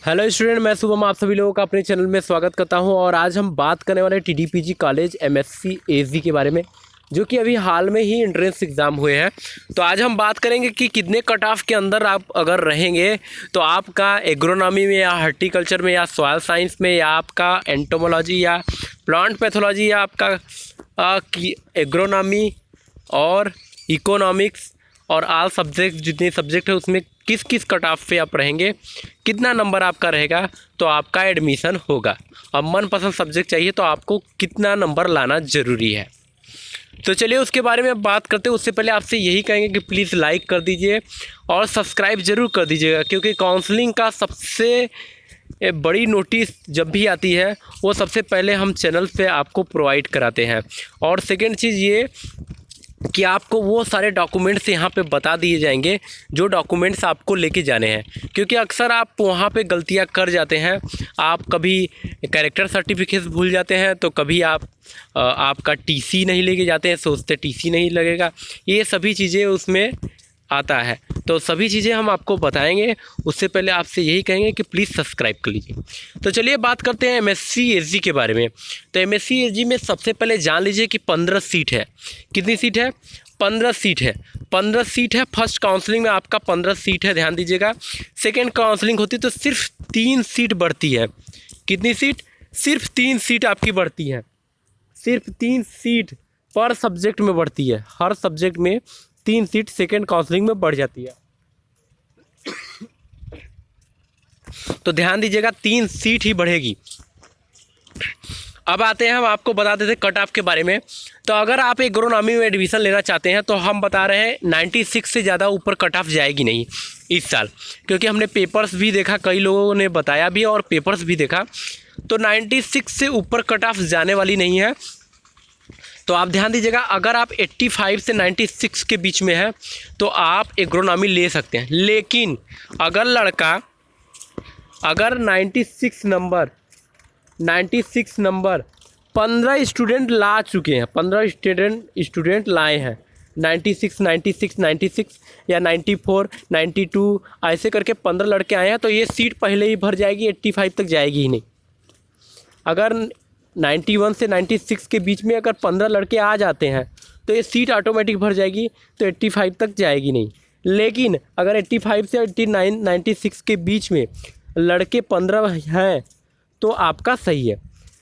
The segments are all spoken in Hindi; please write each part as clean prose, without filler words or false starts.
हेलो स्टूडेंट, मैं शुभम आप सभी लोगों का अपने चैनल में स्वागत करता हूं। और आज हम बात करने वाले टीडीपीजी कॉलेज एमएससी एजी के बारे में, जो कि अभी हाल में ही एंट्रेंस एग्ज़ाम हुए हैं। तो आज हम बात करेंगे कि कितने कट ऑफ के अंदर आप अगर रहेंगे तो आपका एग्रोनॉमी में या हॉर्टिकल्चर में या सॉइल साइंस में या आपका एंटोमोलॉजी या प्लांट पैथोलॉजी या आपका एग्रोनॉमी और इकोनॉमिक्स और ऑल सब्जेक्ट जितने सब्जेक्ट है उसमें किस किस कट ऑफ पे आप रहेंगे, कितना नंबर आपका रहेगा तो आपका एडमिशन होगा। अब मनपसंद सब्जेक्ट चाहिए तो आपको कितना नंबर लाना ज़रूरी है। तो चलिए उसके बारे में बात करते हैं। उससे पहले आपसे यही कहेंगे कि प्लीज़ लाइक कर दीजिए और सब्सक्राइब ज़रूर कर दीजिएगा, क्योंकि काउंसलिंग का सबसे बड़ी नोटिस जब भी आती है वो सबसे पहले हम चैनल पे आपको प्रोवाइड कराते हैं। और सेकेंड चीज़ ये कि आपको वो सारे डॉक्यूमेंट्स यहाँ पे बता दिए जाएंगे जो डॉक्यूमेंट्स आपको लेके जाने हैं, क्योंकि अक्सर आप वहाँ पे गलतियाँ कर जाते हैं। आप कभी कैरेक्टर सर्टिफिकेट भूल जाते हैं, तो कभी आपका टीसी नहीं लेके जाते हैं, सोचते टीसी नहीं लगेगा। ये सभी चीज़ें उसमें आता है, तो सभी चीज़ें हम आपको बताएंगे। उससे पहले आपसे यही कहेंगे कि प्लीज़ सब्सक्राइब कर लीजिए। तो चलिए बात करते हैं एमएससी एसजी के बारे में। तो एमएससी एसजी में सबसे पहले जान लीजिए कि 15 सीट है। कितनी सीट है? 15 सीट है। 15 सीट है। फर्स्ट काउंसलिंग में आपका 15 सीट है, ध्यान दीजिएगा। सेकेंड काउंसलिंग होती है तो सिर्फ 3 सीट बढ़ती है। कितनी सीट? सिर्फ 3 सीट आपकी बढ़ती है। सिर्फ 3 सीट पर सब्जेक्ट में बढ़ती है। हर सब्जेक्ट में 3 सीट सेकेंड काउंसलिंग में बढ़ जाती है। तो ध्यान दीजिएगा, 3 सीट ही बढ़ेगी। अब आते हैं, हम आपको बता देते हैं कट ऑफ के बारे में। तो अगर आप एग्रोनॉमी में एडमिशन लेना चाहते हैं तो हम बता रहे हैं 96 से ज़्यादा ऊपर कट ऑफ जाएगी नहीं इस साल, क्योंकि हमने पेपर्स भी देखा, कई लोगों ने बताया भी और पेपर्स भी देखा, तो 96 से ऊपर कट ऑफ जाने वाली नहीं है। तो आप ध्यान दीजिएगा, अगर आप 85 से 96 के बीच में है तो आप एग्रोनॉमी ले सकते हैं। लेकिन अगर लड़का अगर 96 नंबर 15 स्टूडेंट ला चुके हैं, 15 स्टूडेंट लाए हैं 96 या 94 92 ऐसे करके 15 लड़के आए हैं, तो ये सीट पहले ही भर जाएगी, 85 तक जाएगी ही नहीं। अगर 91 से 96 के बीच में अगर 15 लड़के आ जाते हैं तो ये सीट ऑटोमेटिक भर जाएगी, तो 85 तक जाएगी नहीं। लेकिन अगर 85 से 89 96 के बीच में लड़के 15 हैं तो आपका सही है।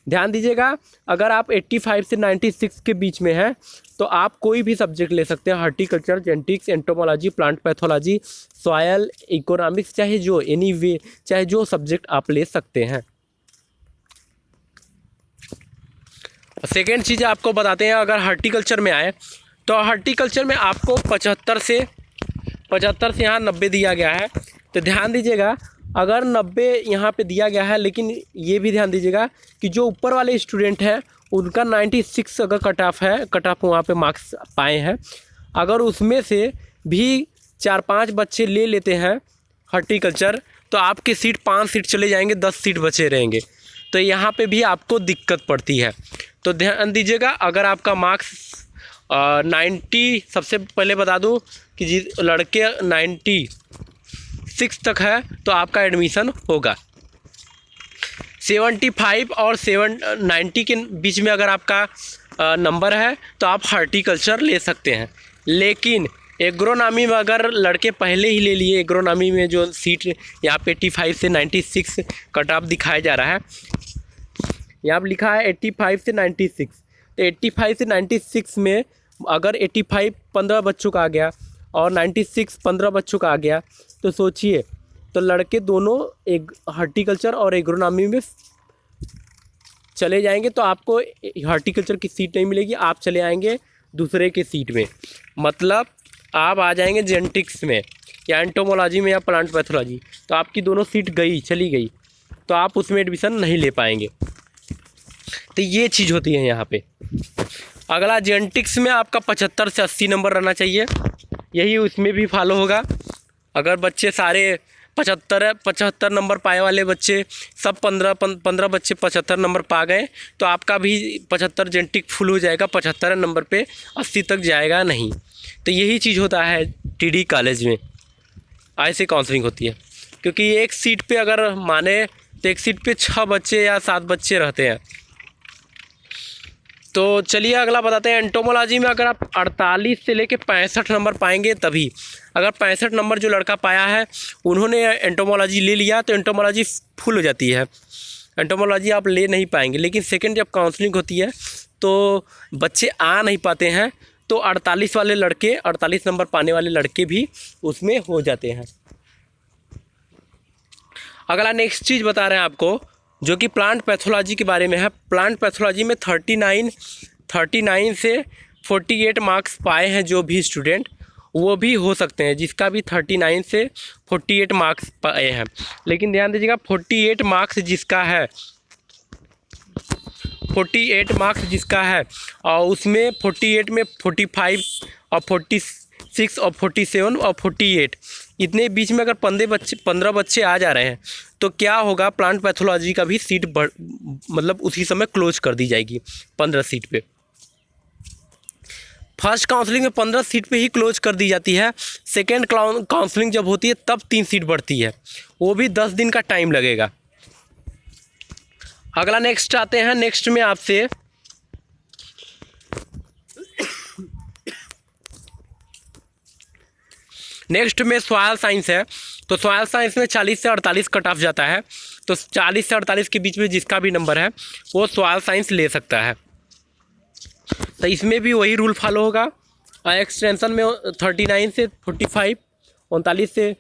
ध्यान दीजिएगा, अगर आप 85 से 96 के बीच में हैं तो आप कोई भी सब्जेक्ट ले सकते हैं, horticulture, genetics, entomology, plant pathology, soil, economics, चाहे जो सब्जेक्ट आप ले सकते हैं। सेकेंड चीज़ आपको बताते हैं, अगर हॉर्टिकल्चर में आए तो हॉर्टिकल्चर में आपको 75 से यहाँ 90 दिया गया है। तो ध्यान दीजिएगा, अगर 90 यहाँ पे दिया गया है, लेकिन ये भी ध्यान दीजिएगा कि जो ऊपर वाले स्टूडेंट हैं उनका 96 अगर कट ऑफ वहाँ पे मार्क्स पाए हैं, अगर उसमें से भी 4-5 बच्चे ले लेते हैं हॉर्टिकल्चर तो आपकी सीट 5 सीट चले जाएंगे, 10 सीट बचे रहेंगे। तो यहाँ पे भी आपको दिक्कत पड़ती है। तो ध्यान दीजिएगा, अगर आपका मार्क्स 90, सबसे पहले बता दूं कि लड़के 96 तक है तो आपका एडमिशन होगा। 75 और 90 के बीच में अगर आपका नंबर है तो आप हॉर्टिकल्चर ले सकते हैं। लेकिन एग्रोनॉमी में अगर लड़के पहले ही ले लिए, एग्रोनॉमी में जो सीट यहाँ पे 85 से 96 कट ऑफ दिखाया जा रहा है, यहाँ पर लिखा है 85 से 96। तो 85 से 96 में अगर 85 15 बच्चों का आ गया और 96 15 बच्चों का आ गया, तो सोचिए, तो लड़के दोनों एक हॉर्टिकल्चर और एग्रोनॉमी में चले जाएंगे, तो आपको हॉर्टिकल्चर की सीट नहीं मिलेगी, आप चले आएंगे दूसरे के सीट में। मतलब आप आ जाएंगे जेनेटिक्स में या एंटोमोलॉजी में या प्लांट पैथोलॉजी, तो आपकी दोनों सीट चली गई, तो आप उसमें एडमिशन नहीं ले पाएंगे। तो ये चीज़ होती है यहाँ पे। अगला, जेनेटिक्स में आपका 75 से 80 नंबर रहना चाहिए, यही उसमें भी फॉलो होगा। अगर बच्चे सारे 75 नंबर पाए वाले बच्चे सब 15 बच्चे 75 नंबर पा गए तो आपका भी 75 जेनेटिक फुल हो जाएगा, 75 नंबर पे 80 तक जाएगा नहीं। तो यही चीज़ होता है टीडी कॉलेज में, ऐसे काउंसलिंग होती है। क्योंकि एक सीट पे अगर माने तो एक सीट पे 6 बच्चे या 7 बच्चे रहते हैं। तो चलिए अगला बताते हैं। एंटोमोलॉजी में अगर आप 48 से लेके 65 नंबर पाएंगे तभी। अगर 65 नंबर जो लड़का पाया है उन्होंने एंटोमोलॉजी ले लिया तो एंटोमोलॉजी फुल हो जाती है, एंटोमोलॉजी आप ले नहीं पाएंगे। लेकिन सेकंड जब काउंसलिंग होती है तो बच्चे आ नहीं पाते हैं, तो 48 वाले लड़के, 48 नंबर पाने वाले लड़के भी उसमें हो जाते हैं। अगला नेक्स्ट चीज़ बता रहे हैं आपको, जो कि प्लांट पैथोलॉजी के बारे में है। प्लांट पैथोलॉजी में 39 से 48 मार्क्स पाए हैं जो भी स्टूडेंट, वो भी हो सकते हैं, जिसका भी 39 से 48 मार्क्स पाए हैं। लेकिन ध्यान दीजिएगा 48 मार्क्स जिसका है, 48 मार्क्स जिसका है और उसमें 48 में 45 और 46 और 47 और 48 इतने बीच में अगर 15 बच्चे आ जा रहे हैं तो क्या होगा, प्लांट पैथोलॉजी का भी सीट मतलब उसी समय क्लोज कर दी जाएगी 15 सीट पे। फर्स्ट काउंसलिंग में 15 सीट पे ही क्लोज कर दी जाती है। सेकेंड काउंसलिंग जब होती है तब 3 सीट बढ़ती है, वो भी 10 दिन का टाइम लगेगा। अगला नेक्स्ट आते हैं। नेक्स्ट में आपसे नेक्स्ट में सॉइल साइंस है। तो सॉइल साइंस में 40 से 48 कट ऑफ जाता है, तो 40 से 48 के बीच में जिसका भी नंबर है वो सॉइल साइंस ले सकता है। तो इसमें भी वही रूल फॉलो होगा। एक्सटेंशन में 39 से 45, 39 से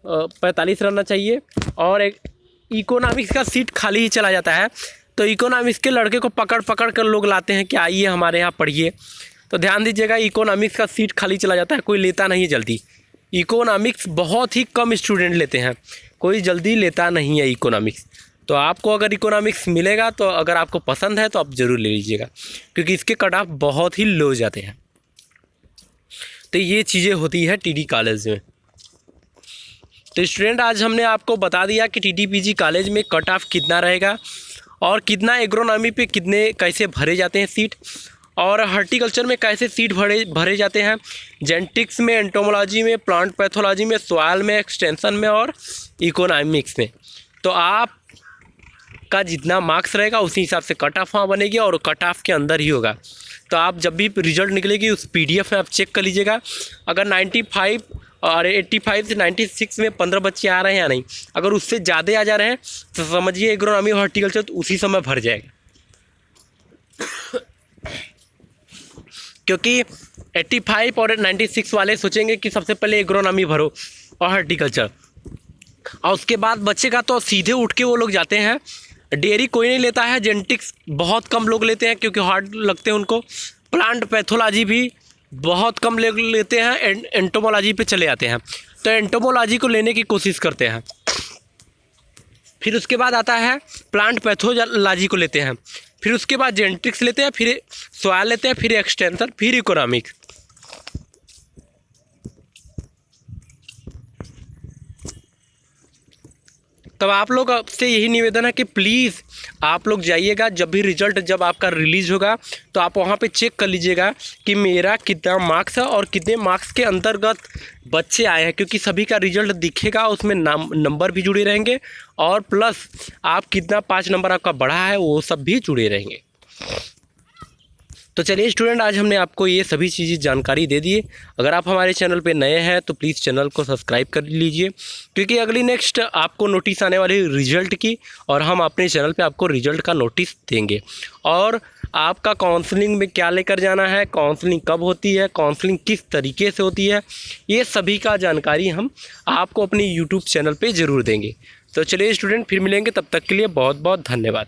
45 रहना चाहिए। और एक इकोनॉमिक्स का सीट खाली ही चला जाता है, तो इकोनॉमिक्स के लड़के को पकड़ कर लोग लाते हैं कि आइए हमारे यहाँ पढ़िए। तो ध्यान दीजिएगा इकोनॉमिक्स का सीट खाली चला जाता है, कोई लेता नहीं जल्दी। इकोनॉमिक्स बहुत ही कम स्टूडेंट लेते हैं, कोई जल्दी लेता नहीं है इकोनॉमिक्स। तो आपको अगर इकोनॉमिक्स मिलेगा तो अगर आपको पसंद है तो आप ज़रूर ले लीजिएगा, क्योंकि इसके कट ऑफ बहुत ही लो जाते हैं। तो ये चीज़ें होती है टीडी कॉलेज में। तो स्टूडेंट आज हमने आपको बता दिया कि टीडीपीजी कॉलेज में कट ऑफ कितना रहेगा और कितना एग्रोनॉमी पे कितने कैसे भरे जाते हैं सीट, और हॉर्टिकल्चर में कैसे सीट भरे जाते हैं, जेनेटिक्स में, एंटोमोलॉजी में, प्लांट पैथोलॉजी में, सॉइल में, एक्सटेंशन में और इकोनॉमिक्स में। तो आप का जितना मार्क्स रहेगा उसी हिसाब से कट ऑफ वहाँ बनेगी और कट ऑफ के अंदर ही होगा। तो आप जब भी रिजल्ट निकलेगी उस पीडीएफ में आप चेक कर लीजिएगा। अगर 95 और 85 से 96 में 15 बच्चे आ रहे हैं या नहीं, अगर उससे ज़्यादा आ जा रहे हैं तो समझिए एग्रोनॉमी और हॉर्टिकल्चर तो उसी समय भर जाएगा। क्योंकि 85 और 96 वाले सोचेंगे कि सबसे पहले एग्रोनॉमी भरो और हॉर्टिकल्चर, और उसके बाद बच्चेगा तो सीधे उठ के वो लोग जाते हैं। डेयरी कोई नहीं लेता है, जेनेटिक्स बहुत कम लोग लेते हैं क्योंकि हार्ड लगते हैं उनको। प्लांट पैथोलॉजी भी बहुत कम लोग लेते हैं, एंटोमोलॉजी पे चले आते हैं। तो एंटोमोलॉजी को लेने की कोशिश करते हैं। फिर उसके बाद आता है प्लांट पैथोलॉजी को लेते हैं, फिर उसके बाद जेनेटिक्स लेते हैं, फिर सॉइल लेते हैं, फिर एक्सटेंशन, फिर इकोनॉमिक्स। तब आप लोग से यही निवेदन है कि प्लीज़ आप लोग जाइएगा, जब भी रिजल्ट जब आपका रिलीज़ होगा तो आप वहाँ पे चेक कर लीजिएगा कि मेरा कितना मार्क्स है और कितने मार्क्स के अंतर्गत बच्चे आए हैं, क्योंकि सभी का रिजल्ट दिखेगा, उसमें नंबर भी जुड़े रहेंगे और प्लस आप कितना 5 नंबर आपका बढ़ा है वो सब भी जुड़े रहेंगे। तो चलिए स्टूडेंट, आज हमने आपको ये सभी चीज़ें जानकारी दे दी। अगर आप हमारे चैनल पे नए हैं तो प्लीज़ चैनल को सब्सक्राइब कर लीजिए, क्योंकि अगली नेक्स्ट आपको नोटिस आने वाली रिजल्ट की, और हम अपने चैनल पे आपको रिजल्ट का नोटिस देंगे। और आपका काउंसलिंग में क्या लेकर जाना है, काउंसलिंग कब होती है, काउंसलिंग किस तरीके से होती है, ये सभी का जानकारी हम आपको अपने यूट्यूब चैनल पर ज़रूर देंगे। तो चलिए स्टूडेंट, फिर मिलेंगे, तब तक के लिए बहुत बहुत धन्यवाद।